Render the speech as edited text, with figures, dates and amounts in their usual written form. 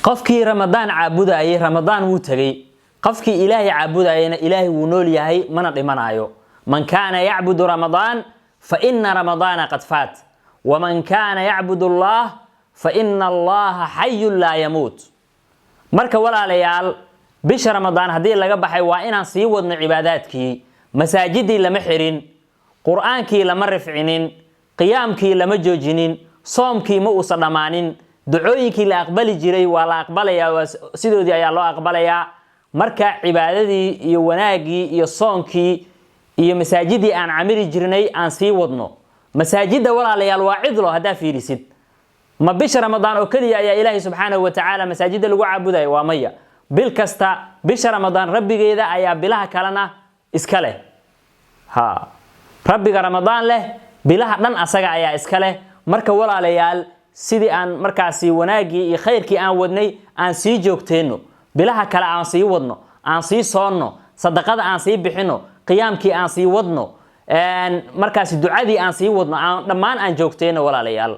qofkii ramadaan caabudayay ramadaan wuu tagay qofkii ilaahay caabudayna ilaahay wuu nool yahay mana dhimanayo man kaana ya'budu ramadaan fa inna ramadana qad faat wa man kaana ya'budu allah fa inna allaha hayyun la yamut marka walaalayaal bisha ramadaan hadii laga baxay waa inaan sii wadno cibaadaadkii masaajidii lama xirin quraankii lama rifcinin qiyaamkii lama joojinin soomkii ma uusan dhamaanin ducooyinkii la aqbali jiray waa la aqbalayaa sidoodii ayaa loo aqbalayaa marka cibaadadii iyo wanaagii iyo soonkii iyo masaajidii aan camiri jirnay aan sii wadno masaajida walaalayaal waa cidlo hadaa fiirisid ma bisha ramadaan oo kaliya ayaa ilaahay subhanahu wa ta'ala masaajida lagu caabuday waa maya bil kasta bisha ramadaan rabbigeeda ayaa bilaha kalena iska leh rabbiga ramadaan leh bilaha dhan asaga ayaa iska leh marka walaalayaal sidii aan markaasi wanaagii iyo khayrkii aan wadnay aan sii joogteeno bilaha kale aan sii wadno aan sii soonno sadaqada aan sii bixino qiyaamkii aan sii wadno markaasi ducadii aan sii wadno aan dhammaan aan joogteeno walaalayaal